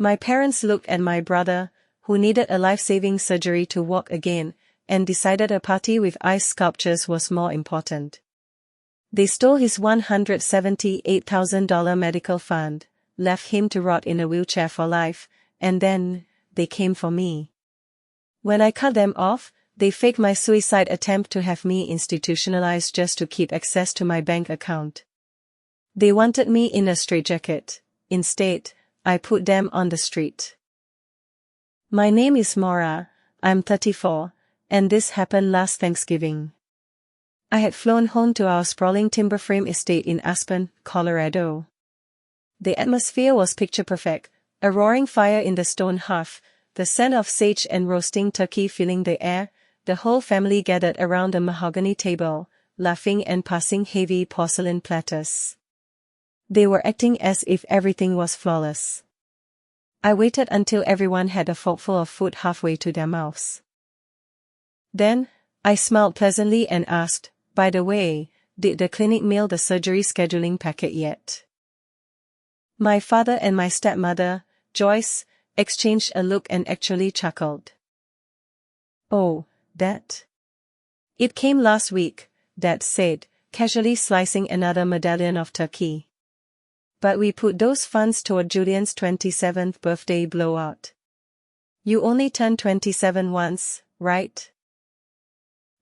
My parents looked at my brother, who needed a life-saving surgery to walk again, and decided a party with ice sculptures was more important. They stole his $178,000 medical fund, left him to rot in a wheelchair for life, and then, they came for me. When I cut them off, they faked my suicide attempt to have me institutionalized just to keep access to my bank account. They wanted me in a straitjacket. Instead, I put them on the street. My name is Maura, I'm 34, and this happened last Thanksgiving. I had flown home to our sprawling timber frame estate in Aspen, Colorado. The atmosphere was picture perfect, a roaring fire in the stone hearth, the scent of sage and roasting turkey filling the air, the whole family gathered around a mahogany table, laughing and passing heavy porcelain platters. They were acting as if everything was flawless. I waited until everyone had a forkful of food halfway to their mouths. Then, I smiled pleasantly and asked, by the way, did the clinic mail the surgery scheduling packet yet? My father and my stepmother, Joyce, exchanged a look and actually chuckled. Oh, that? It came last week, Dad said, casually slicing another medallion of turkey. But we put those funds toward Julian's 27th birthday blowout. You only turned 27 once, right?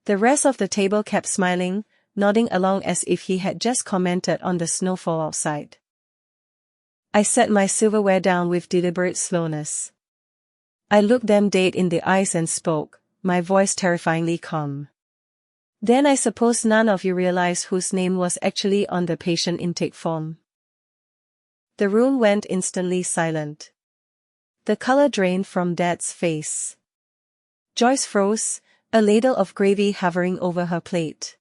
The rest of the table kept smiling, nodding along as if he had just commented on the snowfall outside. I set my silverware down with deliberate slowness. I looked them dead in the eyes and spoke, my voice terrifyingly calm. Then I suppose none of you realize whose name was actually on the patient intake form. The room went instantly silent. The color drained from Dad's face. Joyce froze, a ladle of gravy hovering over her plate.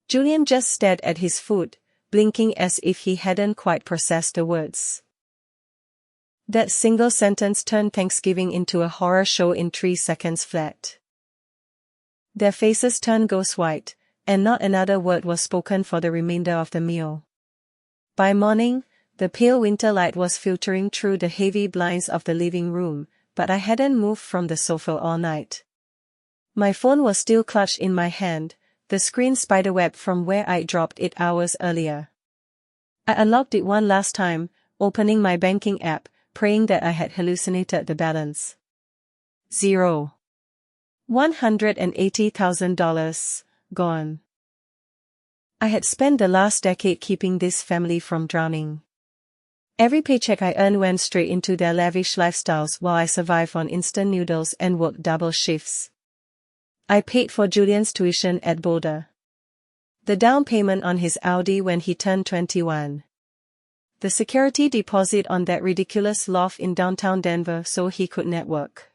Julian just stared at his food, blinking as if he hadn't quite processed the words. That single sentence turned Thanksgiving into a horror show in 3 seconds flat. Their faces turned ghost white, and not another word was spoken for the remainder of the meal. By morning, the pale winter light was filtering through the heavy blinds of the living room, but I hadn't moved from the sofa all night. My phone was still clutched in my hand, the screen spiderweb from where I'd dropped it hours earlier. I unlocked it one last time, opening my banking app, praying that I had hallucinated the balance. Zero. $180,000, gone. I had spent the last decade keeping this family from drowning. Every paycheck I earned went straight into their lavish lifestyles while I survived on instant noodles and worked double shifts. I paid for Julian's tuition at Boulder. The down payment on his Audi when he turned 21. The security deposit on that ridiculous loft in downtown Denver so he could network.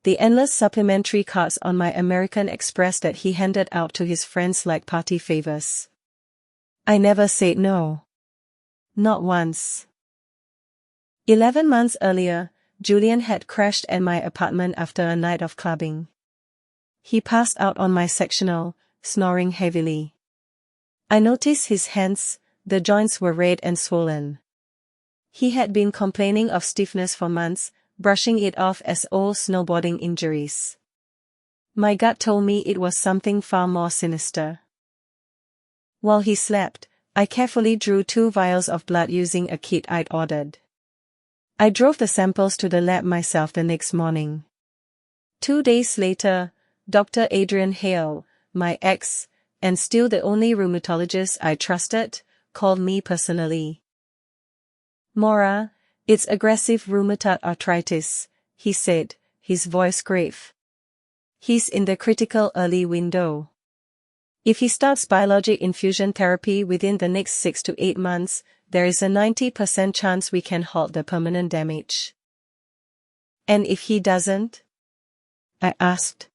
The endless supplementary cards on my American Express that he handed out to his friends like party favors. I never said no. Not once. 11 months earlier, Julian had crashed at my apartment after a night of clubbing. He passed out on my sectional, snoring heavily. I noticed his hands, the joints were red and swollen. He had been complaining of stiffness for months, brushing it off as old snowboarding injuries. My gut told me it was something far more sinister. While he slept, I carefully drew 2 vials of blood using a kit I'd ordered. I drove the samples to the lab myself the next morning. 2 days later, Dr. Adrian Hale, my ex, and still the only rheumatologist I trusted, called me personally. Maura, it's aggressive rheumatoid arthritis, he said, his voice grave. He's in the critical early window. If he starts biologic infusion therapy within the next 6 to 8 months, there is a 90% chance we can halt the permanent damage. And if he doesn't? I asked.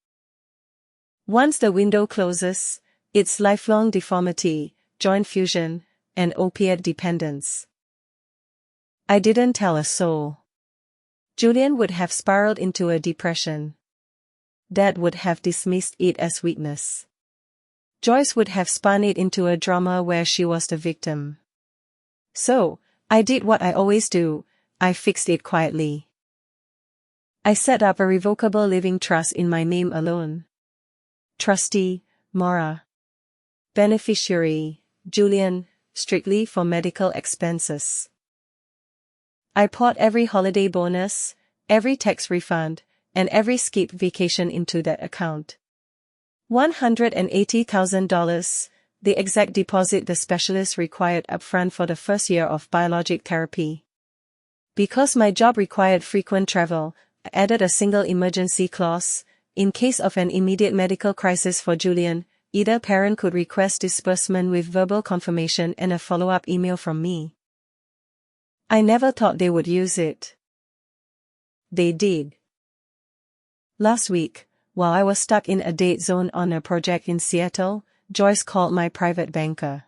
Once the window closes, it's lifelong deformity, joint fusion, and opiate dependence. I didn't tell a soul. Julian would have spiraled into a depression. Dad would have dismissed it as weakness. Joyce would have spun it into a drama where she was the victim. So, I did what I always do, I fixed it quietly. I set up a revocable living trust in my name alone. Trustee, Maura. Beneficiary, Julian, strictly for medical expenses. I poured every holiday bonus, every tax refund, and every skip vacation into that account. $180,000, the exact deposit the specialist required upfront for the first year of biologic therapy. Because my job required frequent travel, I added a single emergency clause. In case of an immediate medical crisis for Julian, either parent could request disbursement with verbal confirmation and a follow-up email from me. I never thought they would use it. They did. Last week, while I was stuck in a dead zone on a project in Seattle, Joyce called my private banker.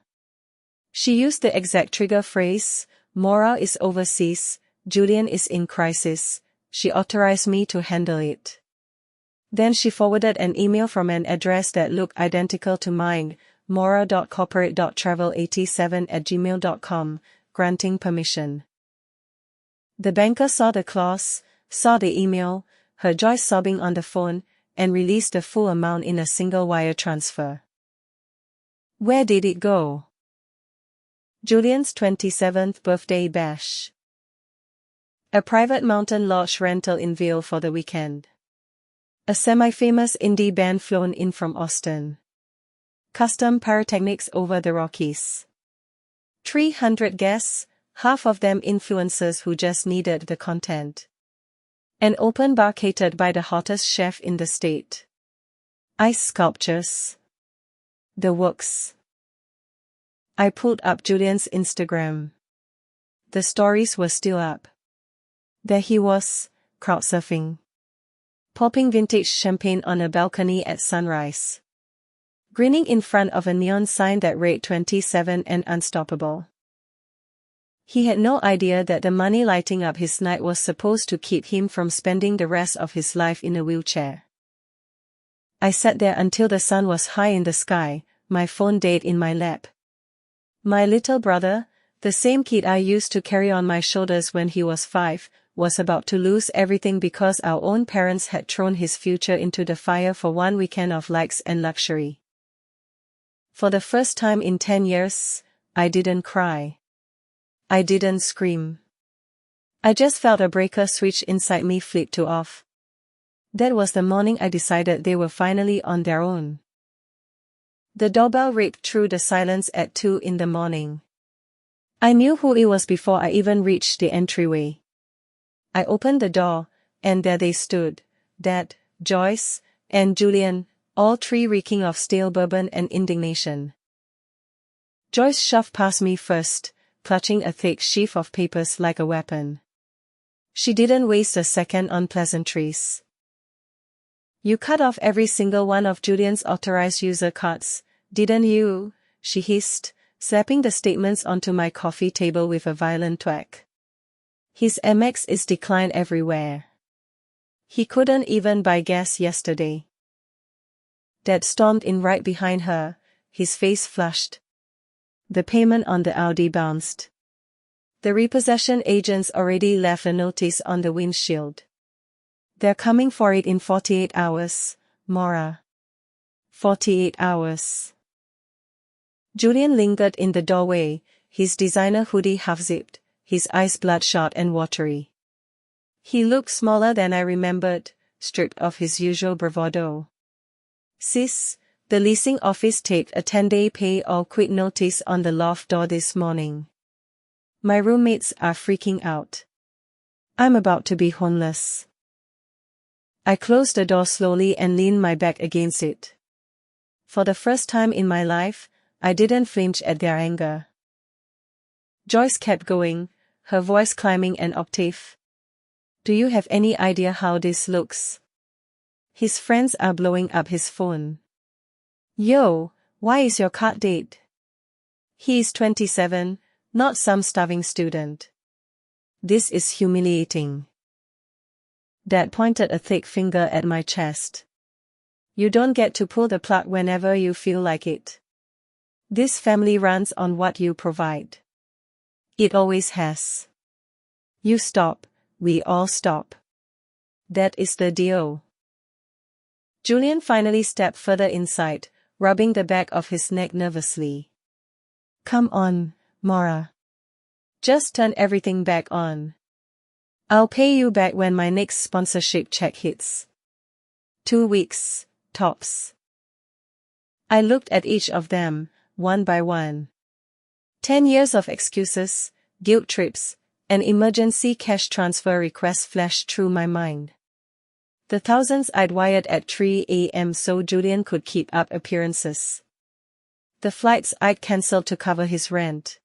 She used the exact trigger phrase, "Maura is overseas, Julian is in crisis." She authorized me to handle it. Then she forwarded an email from an address that looked identical to mine, maura.corporate.travel87@gmail.com, granting permission. The banker saw the clause, saw the email, heard Joyce sobbing on the phone, and released the full amount in a single wire transfer. Where did it go? Julian's 27th birthday bash. A private mountain lodge rental in Vail for the weekend. A semi-famous indie band flown in from Austin. Custom pyrotechnics over the Rockies. 300 guests, half of them influencers who just needed the content. An open bar catered by the hottest chef in the state. Ice sculptures. The works. I pulled up Julian's Instagram. The stories were still up. There he was, crowd surfing. Popping vintage champagne on a balcony at sunrise. Grinning in front of a neon sign that read 27 and unstoppable. He had no idea that the money lighting up his night was supposed to keep him from spending the rest of his life in a wheelchair. I sat there until the sun was high in the sky, my phone dead in my lap. My little brother, the same kid I used to carry on my shoulders when he was 5, was about to lose everything because our own parents had thrown his future into the fire for one weekend of likes and luxury. For the first time in 10 years, I didn't cry. I didn't scream. I just felt a breaker switch inside me flip to off. That was the morning I decided they were finally on their own. The doorbell ripped through the silence at 2 in the morning. I knew who it was before I even reached the entryway. I opened the door, and there they stood, Dad, Joyce, and Julian, all three reeking of stale bourbon and indignation. Joyce shoved past me first, clutching a thick sheaf of papers like a weapon. She didn't waste a second on pleasantries. "You cut off every single one of Julian's authorized user cards, didn't you?" she hissed, slapping the statements onto my coffee table with a violent thwack. "His Amex is declined everywhere. He couldn't even buy gas yesterday." Dad stormed in right behind her, his face flushed. The payment on the Audi bounced. The repossession agents already left a notice on the windshield. "They're coming for it in 48 hours, Maura." 48 hours. Julian lingered in the doorway, his designer hoodie half-zipped, his eyes bloodshot and watery. He looked smaller than I remembered, stripped of his usual bravado. "Sis, the leasing office taped a 10-day pay-or-quit notice on the loft door this morning. My roommates are freaking out. I'm about to be homeless." I closed the door slowly and leaned my back against it. For the first time in my life, I didn't flinch at their anger. Joyce kept going, her voice climbing an octave. "Do you have any idea how this looks? His friends are blowing up his phone. Yo, why is your card dead? He is 27, not some starving student. This is humiliating." Dad pointed a thick finger at my chest. "You don't get to pull the plug whenever you feel like it. This family runs on what you provide. It always has." You stop, we all stop. That is the deal. Julian finally stepped further inside, rubbing the back of his neck nervously. Come on, Maura. Just turn everything back on. I'll pay you back when my next sponsorship check hits. 2 weeks, tops. I looked at each of them, one by one. 10 years of excuses, guilt trips, and emergency cash transfer requests flashed through my mind. The thousands I'd wired at 3 a.m. so Julian could keep up appearances. The flights I'd cancelled to cover his rent.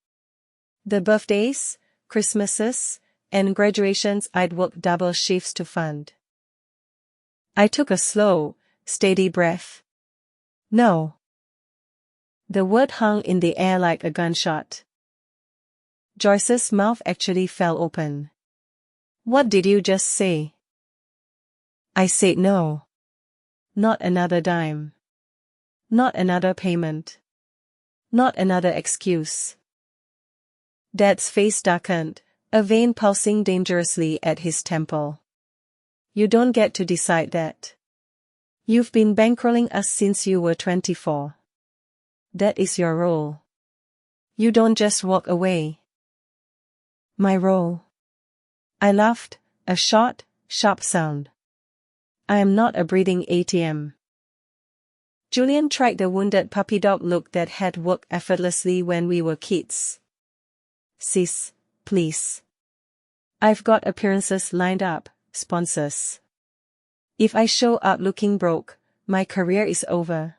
The birthdays, Christmases, and graduations I'd worked double shifts to fund. I took a slow, steady breath. No. The word hung in the air like a gunshot. Joyce's mouth actually fell open. What did you just say? I said no. Not another dime. Not another payment. Not another excuse. Dad's face darkened, a vein pulsing dangerously at his temple. You don't get to decide that. You've been bankrolling us since you were 24. That is your role. You don't just walk away. My role. I laughed, a short, sharp sound. I am not a breathing ATM. Julian tried the wounded puppy dog look that had worked effortlessly when we were kids. Sis, please. I've got appearances lined up, sponsors. If I show up looking broke, my career is over.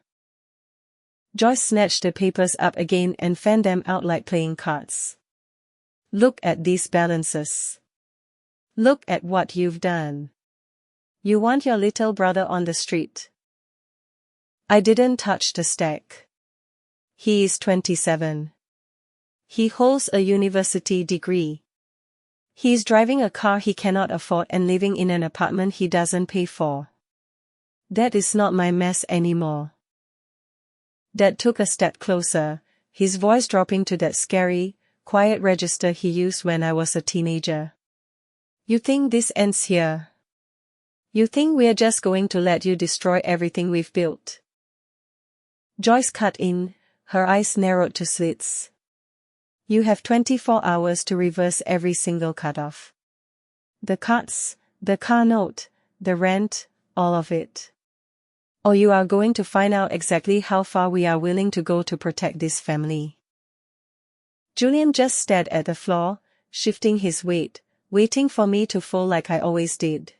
Joyce snatched the papers up again and fanned them out like playing cards. Look at these balances. Look at what you've done. You want your little brother on the street. I didn't touch the stack. He is 27. He holds a university degree. He's driving a car he cannot afford and living in an apartment he doesn't pay for. That is not my mess anymore. Dad took a step closer, his voice dropping to that scary, quiet register he used when I was a teenager. You think this ends here? You think we're just going to let you destroy everything we've built? Joyce cut in, her eyes narrowed to slits. You have 24 hours to reverse every single cutoff. The cuts, the car note, the rent, all of it. Or you are going to find out exactly how far we are willing to go to protect this family. Julian just stared at the floor, shifting his weight, waiting for me to fall like I always did.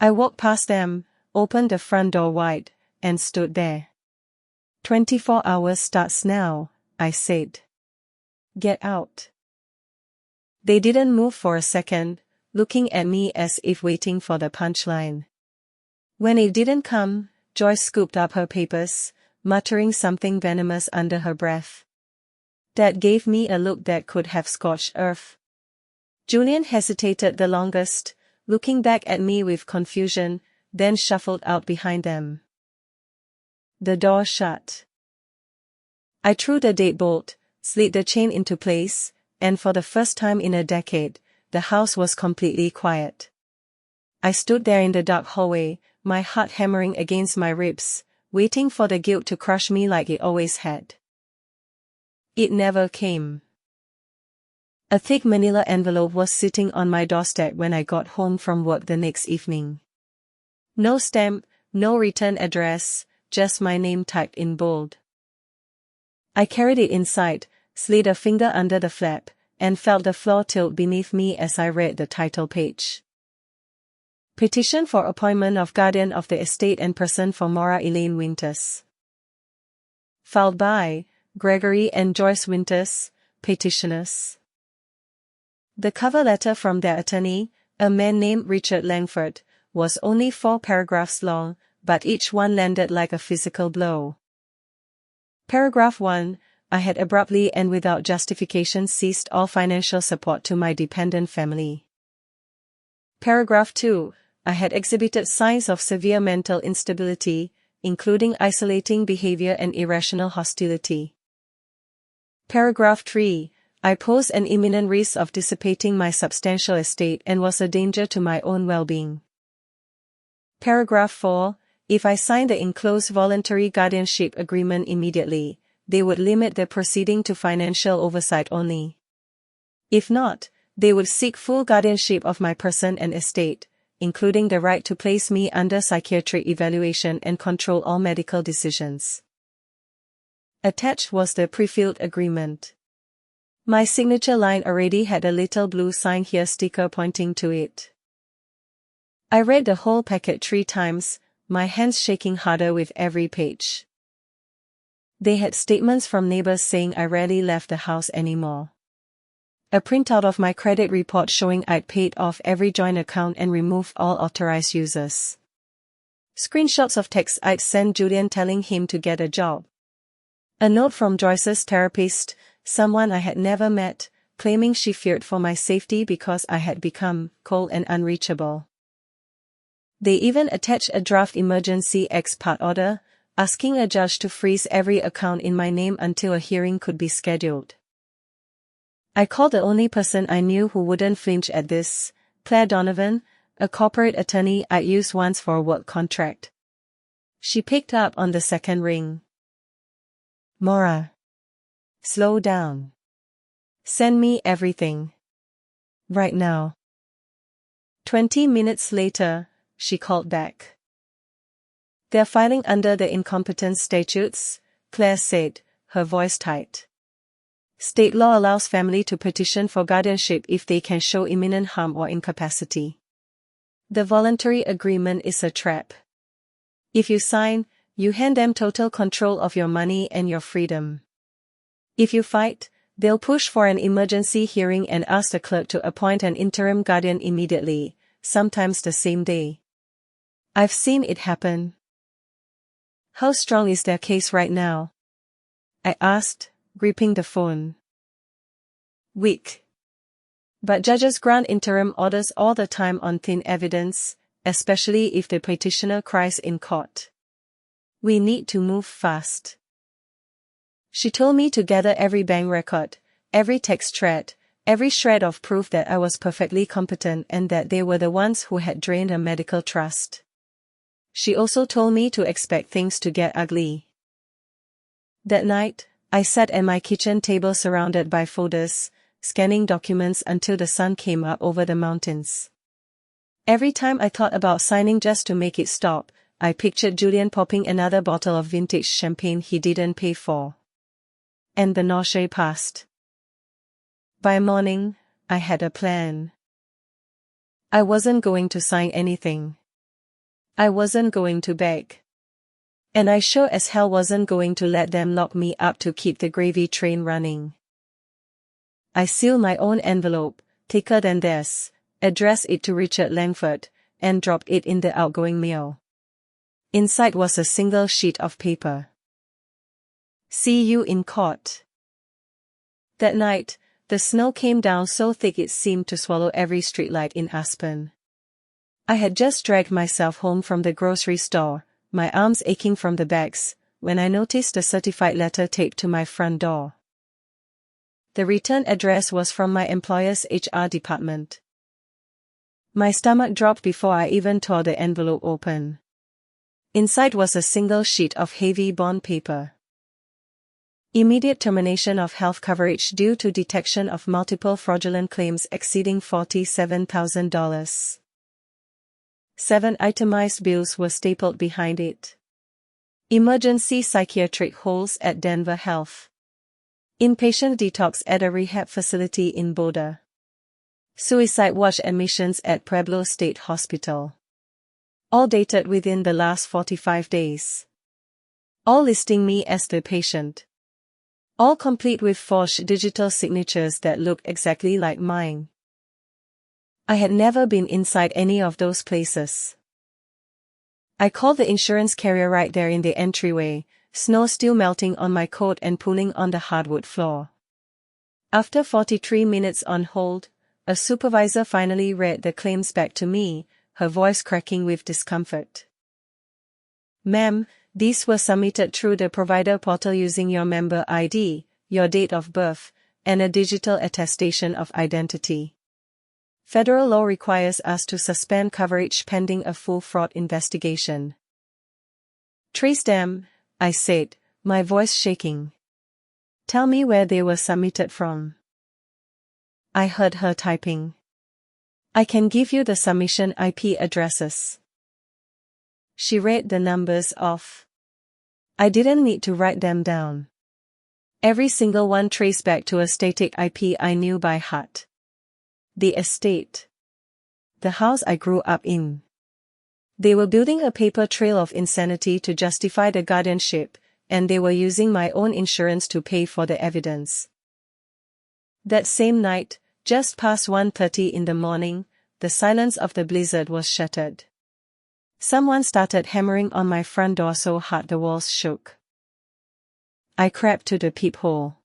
I walked past them, opened the front door wide, and stood there. 24 hours starts now, I said. Get out. They didn't move for a second, looking at me as if waiting for the punchline. When it didn't come, Joyce scooped up her papers, muttering something venomous under her breath. That gave me a look that could have scorched earth. Julian hesitated the longest, looking back at me with confusion, then shuffled out behind them. The door shut. I threw the deadbolt, slid the chain into place, and for the first time in a decade, the house was completely quiet. I stood there in the dark hallway, my heart hammering against my ribs, waiting for the guilt to crush me like it always had. It never came. A thick manila envelope was sitting on my doorstep when I got home from work the next evening. No stamp, no return address, just my name typed in bold. I carried it inside, slid a finger under the flap, and felt the floor tilt beneath me as I read the title page. Petition for appointment of guardian of the estate and person for Maura Elaine Winters. Filed by Gregory and Joyce Winters, petitioners. The cover letter from their attorney, a man named Richard Langford, was only 4 paragraphs long, but each one landed like a physical blow. Paragraph 1, I had abruptly and without justification ceased all financial support to my dependent family. Paragraph 2, I had exhibited signs of severe mental instability, including isolating behavior and irrational hostility. Paragraph 3, I posed an imminent risk of dissipating my substantial estate and was a danger to my own well-being. Paragraph 4. If I signed the enclosed voluntary guardianship agreement immediately, they would limit the proceeding to financial oversight only. If not, they would seek full guardianship of my person and estate, including the right to place me under psychiatric evaluation and control all medical decisions. Attached was the pre-filled agreement. My signature line already had a little blue sign here sticker pointing to it. I read the whole packet 3 times, my hands shaking harder with every page. They had statements from neighbors saying I rarely left the house anymore. A printout of my credit report showing I'd paid off every joint account and removed all authorized users. Screenshots of texts I'd sent Julian telling him to get a job. A note from Joyce's therapist, someone I had never met, claiming she feared for my safety because I had become cold and unreachable. They even attached a draft emergency ex parte order, asking a judge to freeze every account in my name until a hearing could be scheduled. I called the only person I knew who wouldn't flinch at this, Claire Donovan, a corporate attorney I'd used once for a work contract. She picked up on the second ring. Maura. Slow down. Send me everything. Right now. 20 minutes later, she called back. They're filing under the incompetence statutes, Claire said, her voice tight. State law allows family to petition for guardianship if they can show imminent harm or incapacity. The voluntary agreement is a trap. If you sign, you hand them total control of your money and your freedom. If you fight, they'll push for an emergency hearing and ask the clerk to appoint an interim guardian immediately, sometimes the same day. I've seen it happen. How strong is their case right now? I asked, gripping the phone. Weak. But judges grant interim orders all the time on thin evidence, especially if the petitioner cries in court. We need to move fast. She told me to gather every bank record, every text thread, every shred of proof that I was perfectly competent and that they were the ones who had drained her medical trust. She also told me to expect things to get ugly. That night, I sat at my kitchen table surrounded by folders, scanning documents until the sun came up over the mountains. Every time I thought about signing just to make it stop, I pictured Julian popping another bottle of vintage champagne he didn't pay for. And the nausea passed. By morning, I had a plan. I wasn't going to sign anything. I wasn't going to beg. And I sure as hell wasn't going to let them lock me up to keep the gravy train running. I sealed my own envelope, thicker than theirs, addressed it to Richard Langford, and dropped it in the outgoing mail. Inside was a single sheet of paper. See you in court. That night, the snow came down so thick it seemed to swallow every streetlight in Aspen. I had just dragged myself home from the grocery store, my arms aching from the bags, when I noticed a certified letter taped to my front door. The return address was from my employer's HR department. My stomach dropped before I even tore the envelope open. Inside was a single sheet of heavy bond paper. Immediate termination of health coverage due to detection of multiple fraudulent claims exceeding $47,000. 7 itemized bills were stapled behind it. Emergency psychiatric holds at Denver Health. Inpatient detox at a rehab facility in Boulder. Suicide watch admissions at Pueblo State Hospital. All dated within the last 45 days. All listing me as the patient. All complete with forged digital signatures that look exactly like mine. I had never been inside any of those places. I called the insurance carrier right there in the entryway, snow still melting on my coat and pooling on the hardwood floor. After 43 minutes on hold, a supervisor finally read the claims back to me, her voice cracking with discomfort. Ma'am, these were submitted through the provider portal using your member ID, your date of birth, and a digital attestation of identity. Federal law requires us to suspend coverage pending a full fraud investigation. Trace them, I said, my voice shaking. Tell me where they were submitted from. I heard her typing. I can give you the submission IP addresses. She read the numbers off. I didn't need to write them down. Every single one traced back to a static IP I knew by heart. The estate. The house I grew up in. They were building a paper trail of insanity to justify the guardianship, and they were using my own insurance to pay for the evidence. That same night, just past 1:30 in the morning, the silence of the blizzard was shattered. Someone started hammering on my front door so hard the walls shook. I crept to the peephole.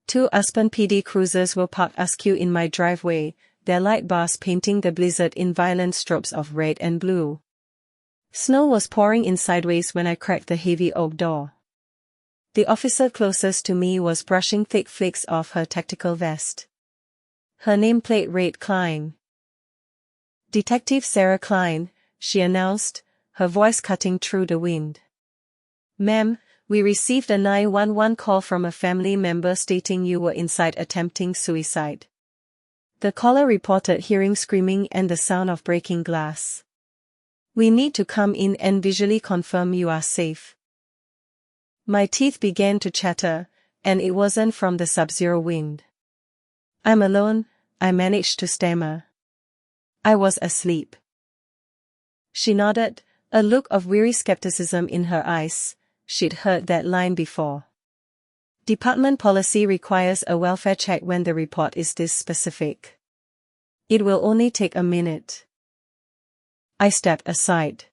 2 Aspen PD cruisers were parked askew in my driveway, their light bars painting the blizzard in violent strobes of red and blue. Snow was pouring in sideways when I cracked the heavy oak door. The officer closest to me was brushing thick flakes off her tactical vest. Her nameplate read Klein. Detective Sarah Klein, she announced, her voice cutting through the wind. Ma'am, we received a 911 call from a family member stating you were inside attempting suicide. The caller reported hearing screaming and the sound of breaking glass. We need to come in and visually confirm you are safe. My teeth began to chatter, and it wasn't from the sub-zero wind. I'm alone, I managed to stammer. I was asleep. She nodded, a look of weary skepticism in her eyes. She'd heard that line before. Department policy requires a welfare check when the report is this specific. It will only take a minute. I stepped aside.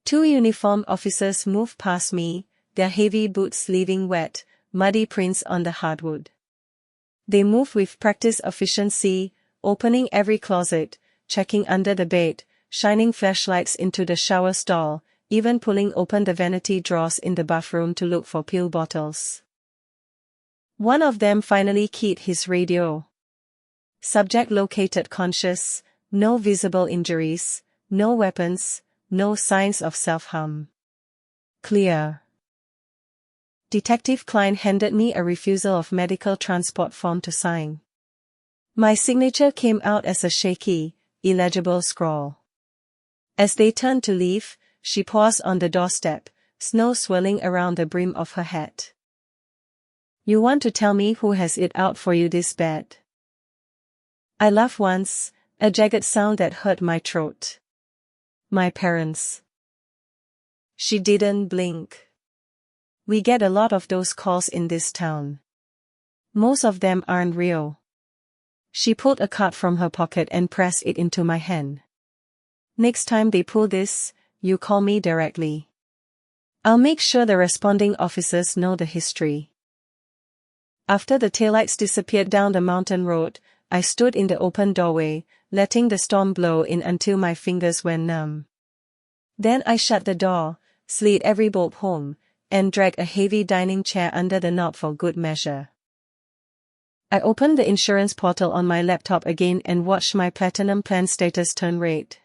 2 uniformed officers moved past me, their heavy boots leaving wet, muddy prints on the hardwood. They moved with practiced efficiency, opening every closet, checking under the bed, shining flashlights into the shower stall, even pulling open the vanity drawers in the bathroom to look for pill bottles. One of them finally keyed his radio. Subject located conscious, no visible injuries, no weapons, no signs of self-harm. Clear. Detective Klein handed me a refusal of medical transport form to sign. My signature came out as a shaky, illegible scrawl. As they turned to leave, she paused on the doorstep, snow swirling around the brim of her hat. You want to tell me who has it out for you this bad? I laughed once, a jagged sound that hurt my throat. My parents. She didn't blink. We get a lot of those calls in this town. Most of them aren't real. She pulled a card from her pocket and pressed it into my hand. Next time they pull this, you call me directly. I'll make sure the responding officers know the history. After the taillights disappeared down the mountain road, I stood in the open doorway, letting the storm blow in until my fingers went numb. Then I shut the door, slid every bolt home, and dragged a heavy dining chair under the knob for good measure. I opened the insurance portal on my laptop again and watched my platinum plan status turn red.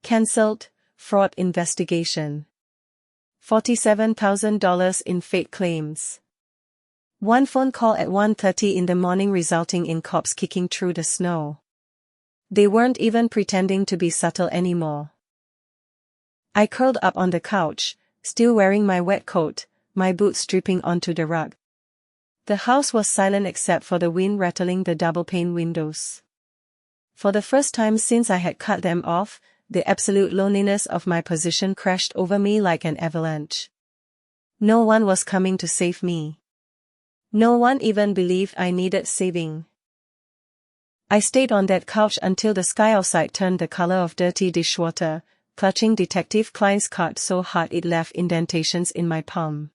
Cancelled, fraud investigation. $47,000 in fake claims. One phone call at 1:30 in the morning resulting in cops kicking through the snow. They weren't even pretending to be subtle anymore. I curled up on the couch, still wearing my wet coat, my boots dripping onto the rug. The house was silent except for the wind rattling the double-pane windows. For the first time since I had cut them off, the absolute loneliness of my position crashed over me like an avalanche. No one was coming to save me. No one even believed I needed saving. I stayed on that couch until the sky outside turned the color of dirty dishwater, clutching Detective Klein's card so hard it left indentations in my palm.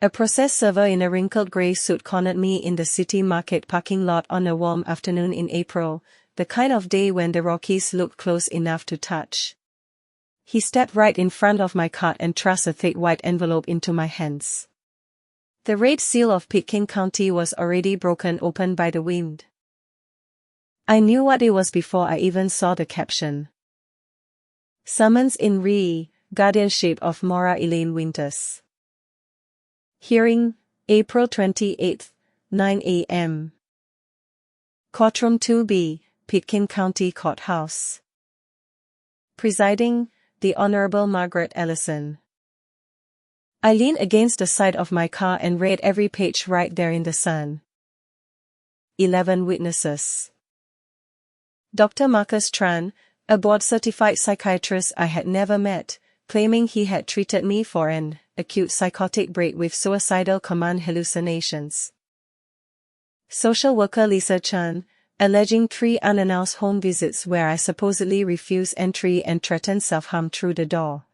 A process server in a wrinkled gray suit cornered me in the city market parking lot on a warm afternoon in April, the kind of day when the Rockies looked close enough to touch. He stepped right in front of my cart and thrust a thick white envelope into my hands. The red seal of Pitkin County was already broken open by the wind. I knew what it was before I even saw the caption. Summons in re, guardianship of Maura Elaine Winters. Hearing, April 28, 9 a.m. Courtroom 2B, Pitkin County Courthouse. Presiding, the Honorable Margaret Ellison. I leaned against the side of my car and read every page right there in the sun. 11 witnesses. Dr. Marcus Tran, a board-certified psychiatrist I had never met, claiming he had treated me for an acute psychotic break with suicidal command hallucinations. Social worker Lisa Chan, alleging 3 unannounced home visits where I supposedly refused entry and threatened self-harm through the door.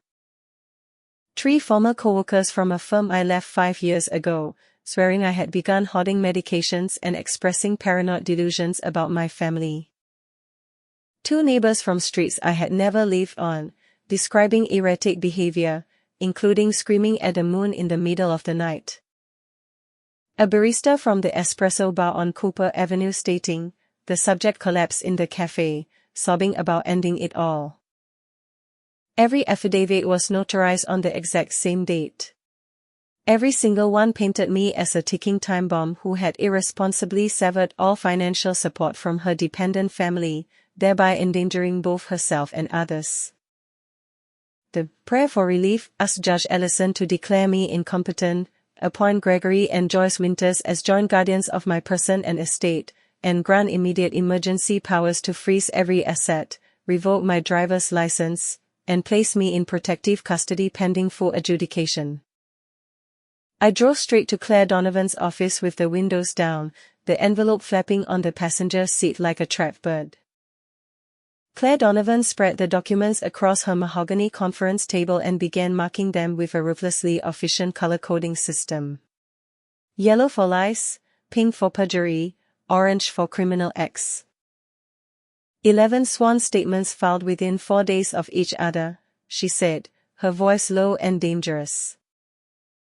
3 former co-workers from a firm I left 5 years ago, swearing I had begun hoarding medications and expressing paranoid delusions about my family. 2 neighbors from streets I had never lived on, describing erratic behavior, including screaming at the moon in the middle of the night. A barista from the espresso bar on Cooper Avenue stating, the subject collapsed in the cafe, sobbing about ending it all. Every affidavit was notarized on the exact same date. Every single one painted me as a ticking time bomb who had irresponsibly severed all financial support from her dependent family, thereby endangering both herself and others. The prayer for relief asked Judge Ellison to declare me incompetent, appoint Gregory and Joyce Winters as joint guardians of my person and estate, and grant immediate emergency powers to freeze every asset, revoke my driver's license, and place me in protective custody pending full adjudication. I drove straight to Claire Donovan's office with the windows down, the envelope flapping on the passenger seat like a trapped bird. Claire Donovan spread the documents across her mahogany conference table and began marking them with a ruthlessly efficient color-coding system. Yellow for lies, pink for perjury, orange for criminal acts. 11 sworn statements filed within 4 days of each other, she said, her voice low and dangerous.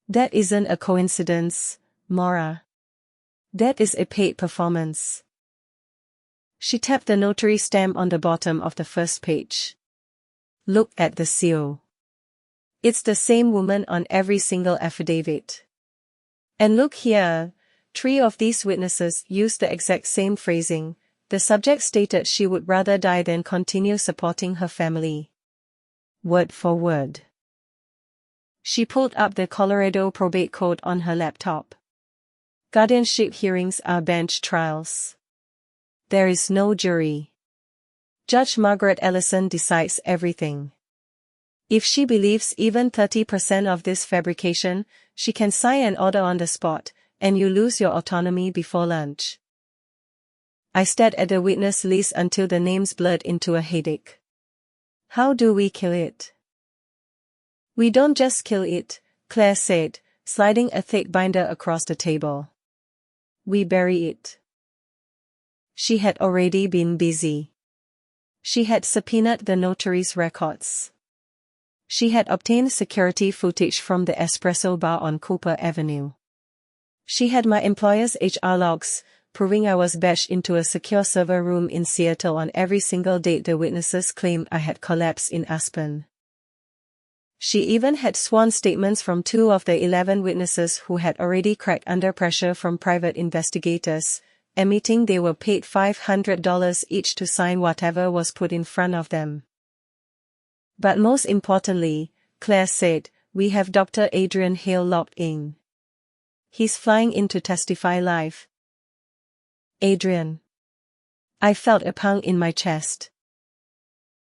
That isn't a coincidence, Maura. That is a paid performance. She tapped the notary stamp on the bottom of the first page. Look at the seal. It's the same woman on every single affidavit. And look here, 3 of these witnesses used the exact same phrasing. The subject stated she would rather die than continue supporting her family. Word for word. She pulled up the Colorado probate code on her laptop. Guardianship hearings are bench trials. There is no jury. Judge Margaret Ellison decides everything. If she believes even 30% of this fabrication, she can sign an order on the spot, and you lose your autonomy before lunch. I stared at the witness list until the names blurred into a headache. How do we kill it? We don't just kill it, Claire said, sliding a thick binder across the table. We bury it. She had already been busy. She had subpoenaed the notary's records. She had obtained security footage from the espresso bar on Cooper Avenue. She had my employer's HR logs, proving I was badged into a secure server room in Seattle on every single date the witnesses claimed I had collapsed in Aspen. She even had sworn statements from 2 of the 11 witnesses who had already cracked under pressure from private investigators, admitting they were paid $500 each to sign whatever was put in front of them. But most importantly, Claire said, we have Dr. Adrian Hale locked in. He's flying in to testify live. Adrian. I felt a pound in my chest.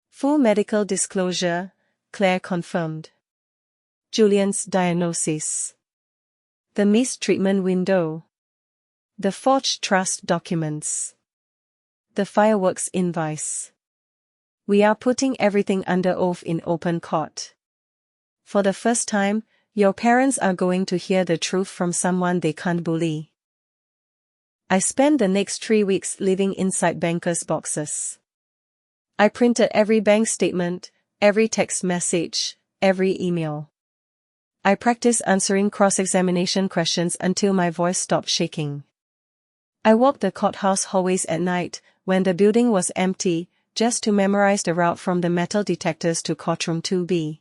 Full medical disclosure, Claire confirmed. Julian's diagnosis. The missed treatment window. The forged trust documents. The fireworks invoice. We are putting everything under oath in open court. For the first time, your parents are going to hear the truth from someone they can't bully. I spent the next 3 weeks living inside bankers' boxes. I printed every bank statement, every text message, every email. I practiced answering cross-examination questions until my voice stopped shaking. I walked the courthouse hallways at night, when the building was empty, just to memorize the route from the metal detectors to courtroom 2B.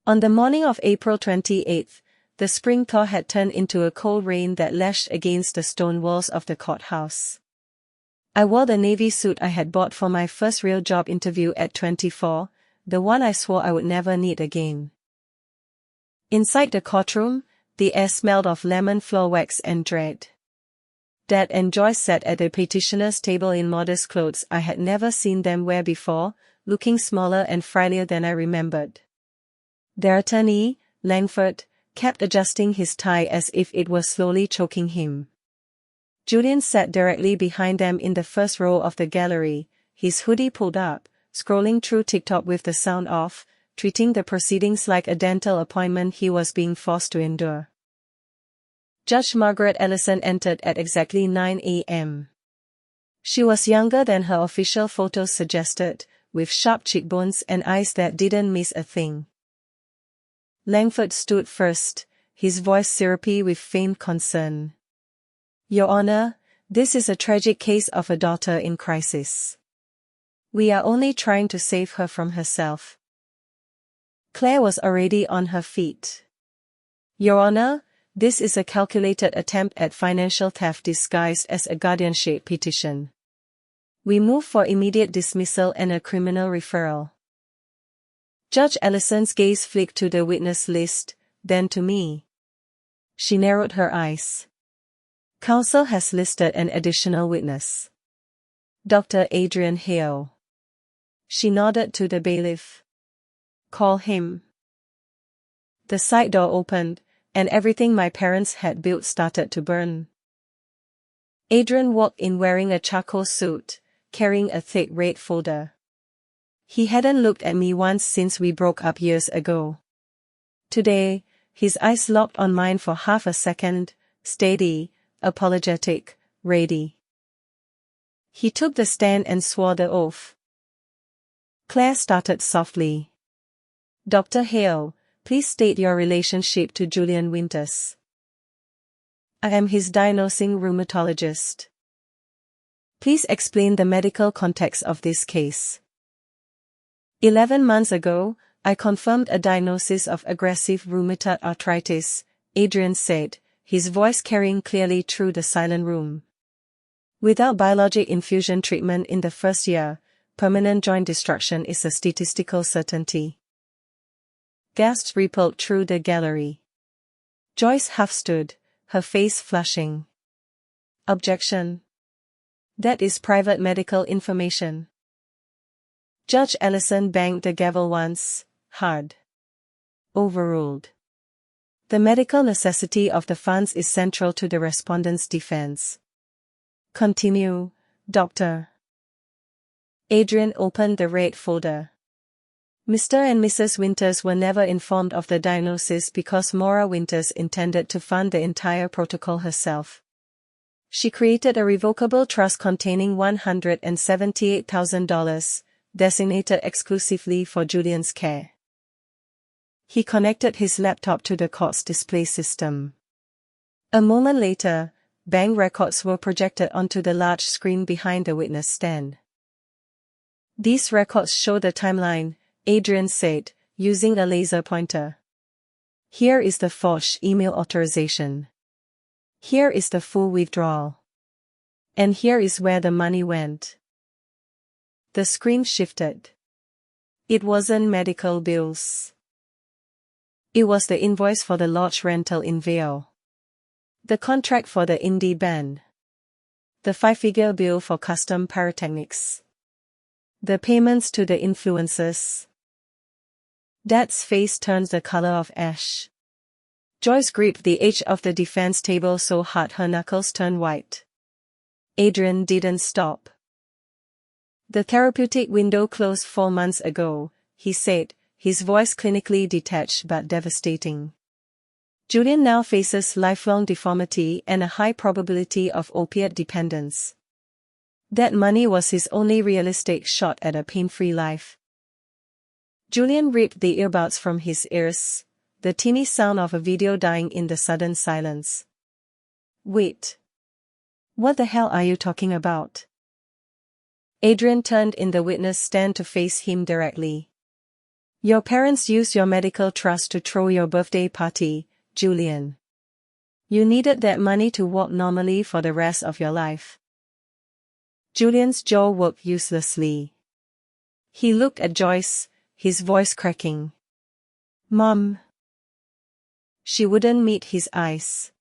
On the morning of April 28th, the spring thaw had turned into a cold rain that lashed against the stone walls of the courthouse. I wore the navy suit I had bought for my first real job interview at 24, the one I swore I would never need again. Inside the courtroom, the air smelled of lemon floor wax and dread. Dad and Joyce sat at the petitioner's table in modest clothes I had never seen them wear before, looking smaller and frilier than I remembered. Their attorney, Langford, kept adjusting his tie as if it was slowly choking him. Julian sat directly behind them in the first row of the gallery, his hoodie pulled up, scrolling through TikTok with the sound off, treating the proceedings like a dental appointment he was being forced to endure. Judge Margaret Ellison entered at exactly 9 a.m. She was younger than her official photos suggested, with sharp cheekbones and eyes that didn't miss a thing. Langford stood first, his voice syrupy with faint concern. Your Honor, this is a tragic case of a daughter in crisis. We are only trying to save her from herself. Claire was already on her feet. Your Honor, this is a calculated attempt at financial theft disguised as a guardianship petition. We move for immediate dismissal and a criminal referral. Judge Ellison's gaze flicked to the witness list, then to me. She narrowed her eyes. Counsel has listed an additional witness. Dr. Adrian Hale. She nodded to the bailiff. Call him. The side door opened, and everything my parents had built started to burn. Adrian walked in wearing a charcoal suit, carrying a thick red folder. He hadn't looked at me once since we broke up years ago. Today, his eyes locked on mine for half a second, steady, apologetic, ready. He took the stand and swore the oath. Claire started softly. Dr. Hale, please state your relationship to Julian Winters. I am his diagnosing rheumatologist. Please explain the medical context of this case. 11 months ago, I confirmed a diagnosis of aggressive rheumatoid arthritis, Adrian said, his voice carrying clearly through the silent room. Without biologic infusion treatment in the first year, permanent joint destruction is a statistical certainty. Gasps rippled through the gallery. Joyce half stood, her face flushing. Objection. That is private medical information. Judge Ellison banged the gavel once, hard. Overruled. The medical necessity of the funds is central to the respondent's defense. Continue, Doctor. Adrian opened the red folder. Mr. and Mrs. Winters were never informed of the diagnosis because Maura Winters intended to fund the entire protocol herself. She created a revocable trust containing $178,000, designated exclusively for Julian's care. He connected his laptop to the court's display system. A moment later, bank records were projected onto the large screen behind the witness stand. These records show the timeline, Adrian said, using a laser pointer. Here is the forged email authorization. Here is the full withdrawal. And here is where the money went. The screen shifted. It wasn't medical bills. It was the invoice for the lodge rental in Vail. The contract for the indie band. The 5-figure bill for custom pyrotechnics. The payments to the influencers. Dad's face turned the color of ash. Joyce gripped the edge of the defense table so hard her knuckles turned white. Adrian didn't stop. The therapeutic window closed 4 months ago, he said, his voice clinically detached but devastating. Julian now faces lifelong deformity and a high probability of opiate dependence. That money was his only realistic shot at a pain-free life. Julian ripped the earbuds from his ears, the teeny sound of a video dying in the sudden silence. Wait. What the hell are you talking about? Adrian turned in the witness stand to face him directly. Your parents used your medical trust to throw your birthday party, Julian. You needed that money to walk normally for the rest of your life. Julian's jaw worked uselessly. He looked at Joyce, his voice cracking. Mom. She wouldn't meet his eyes.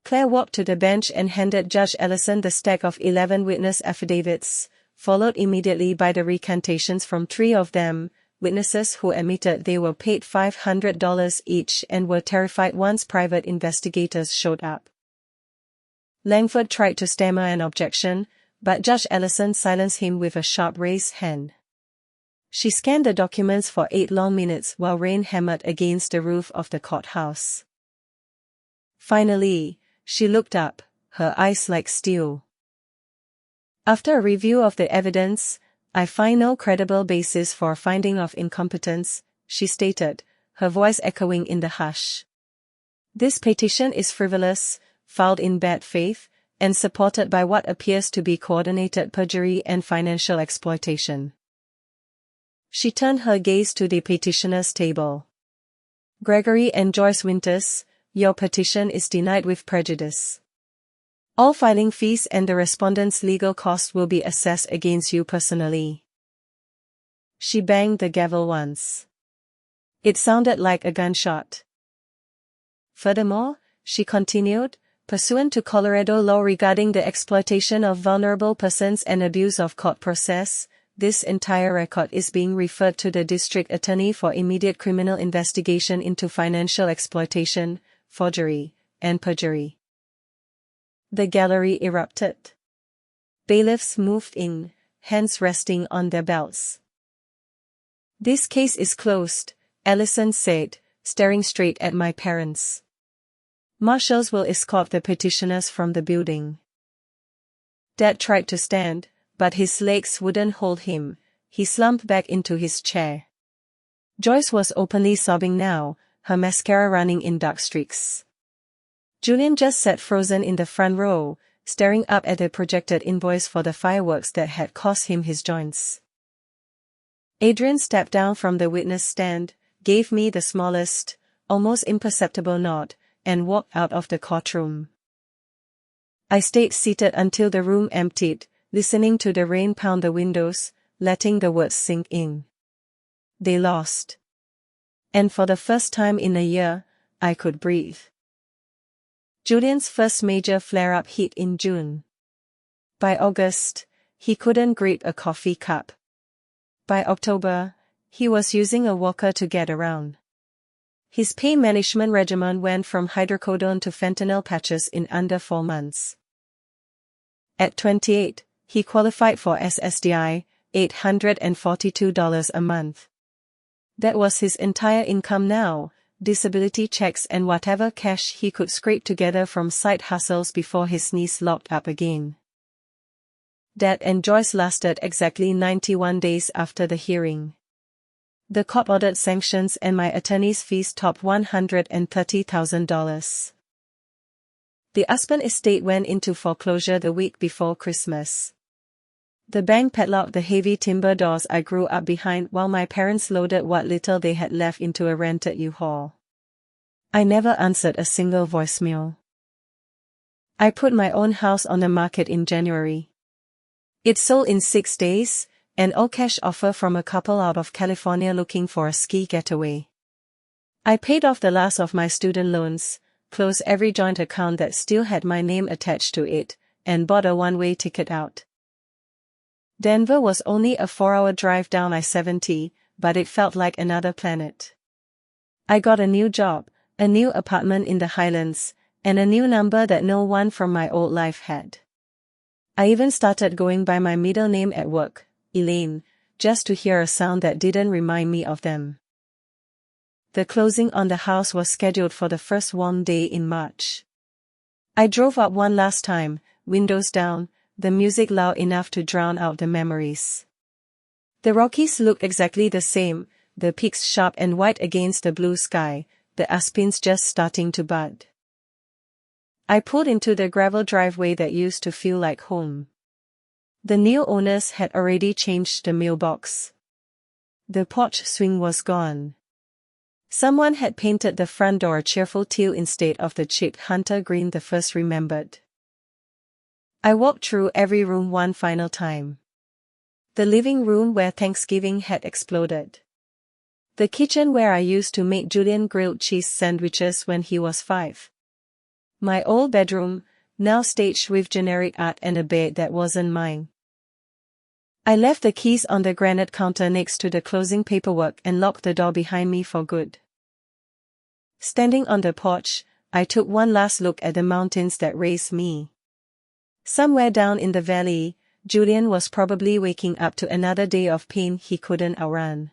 Claire walked to the bench and handed Judge Ellison the stack of 11 witness affidavits, followed immediately by the recantations from 3 of them, witnesses who admitted they were paid $500 each and were terrified once private investigators showed up. Langford tried to stammer an objection, but Judge Ellison silenced him with a sharp raised hand. She scanned the documents for 8 long minutes while rain hammered against the roof of the courthouse. Finally, she looked up, her eyes like steel. After a review of the evidence, I find no credible basis for a finding of incompetence, she stated, her voice echoing in the hush. This petition is frivolous, filed in bad faith, and supported by what appears to be coordinated perjury and financial exploitation. She turned her gaze to the petitioner's table. Gregory and Joyce Winters, your petition is denied with prejudice. All filing fees and the respondent's legal costs will be assessed against you personally. She banged the gavel once. It sounded like a gunshot. Furthermore, she continued, pursuant to Colorado law regarding the exploitation of vulnerable persons and abuse of court process, this entire record is being referred to the district attorney for immediate criminal investigation into financial exploitation, forgery, and perjury. The gallery erupted. Bailiffs moved in, hands resting on their belts. This case is closed, Ellison said, staring straight at my parents. Marshals will escort the petitioners from the building. Dad tried to stand, but his legs wouldn't hold him. He slumped back into his chair. Joyce was openly sobbing now, her mascara running in dark streaks. Julian just sat frozen in the front row, staring up at the projected invoice for the fireworks that had cost him his joints. Adrian stepped down from the witness stand, gave me the smallest, almost imperceptible nod, and walked out of the courtroom. I stayed seated until the room emptied, listening to the rain pound the windows, letting the words sink in. They lost. And for the first time in a year, I could breathe. Julian's first major flare-up hit in June. By August, he couldn't grip a coffee cup. By October, he was using a walker to get around. His pain management regimen went from hydrocodone to fentanyl patches in under 4 months. At 28, he qualified for SSDI, $842 a month. That was his entire income now, disability checks and whatever cash he could scrape together from side hustles before his knees locked up again. Dad and Joyce lasted exactly 91 days after the hearing. The court-ordered sanctions and my attorney's fees topped $130,000. The Aspen estate went into foreclosure the week before Christmas. The bank padlocked the heavy timber doors I grew up behind while my parents loaded what little they had left into a rented U-Haul. I never answered a single voicemail. I put my own house on the market in January. It sold in 6 days, an all-cash offer from a couple out of California looking for a ski getaway. I paid off the last of my student loans, closed every joint account that still had my name attached to it, and bought a one-way ticket out. Denver was only a 4-hour drive down I-70, but it felt like another planet. I got a new job, a new apartment in the Highlands, and a new number that no one from my old life had. I even started going by my middle name at work, Elaine, just to hear a sound that didn't remind me of them. The closing on the house was scheduled for the first warm day in March. I drove up one last time, windows down, the music loud enough to drown out the memories. The Rockies looked exactly the same, the peaks sharp and white against the blue sky, the aspens just starting to bud. I pulled into the gravel driveway that used to feel like home. The new owners had already changed the mailbox. The porch swing was gone. Someone had painted the front door a cheerful teal instead of the cheap hunter green the first remembered. I walked through every room one final time. The living room where Thanksgiving had exploded. The kitchen where I used to make Julian grilled cheese sandwiches when he was 5. My old bedroom, now staged with generic art and a bed that wasn't mine. I left the keys on the granite counter next to the closing paperwork and locked the door behind me for good. Standing on the porch, I took one last look at the mountains that raised me. Somewhere down in the valley, Julian was probably waking up to another day of pain he couldn't outrun.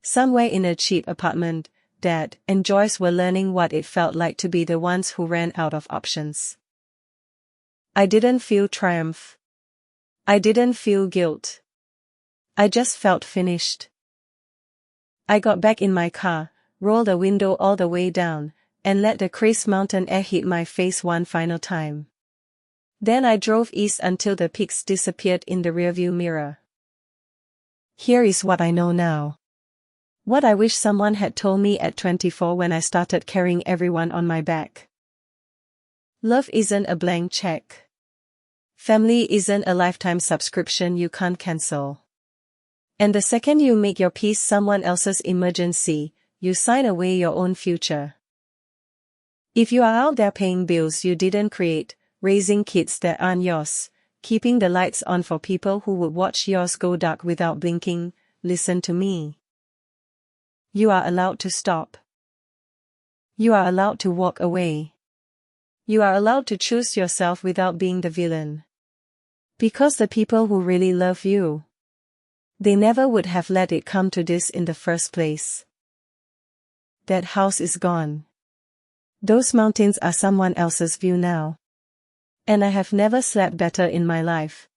Somewhere in a cheap apartment, Dad and Joyce were learning what it felt like to be the ones who ran out of options. I didn't feel triumph. I didn't feel guilt. I just felt finished. I got back in my car, rolled the window all the way down, and let the crisp mountain air hit my face one final time. Then I drove east until the peaks disappeared in the rearview mirror. Here is what I know now. What I wish someone had told me at 24 when I started carrying everyone on my back. Love isn't a blank check. Family isn't a lifetime subscription you can't cancel. And the second you make your peace someone else's emergency, you sign away your own future. If you are out there paying bills you didn't create, raising kids that aren't yours, keeping the lights on for people who would watch yours go dark without blinking, listen to me. You are allowed to stop. You are allowed to walk away. You are allowed to choose yourself without being the villain. Because the people who really love you, they never would have let it come to this in the first place. That house is gone. Those mountains are someone else's view now. And I have never slept better in my life.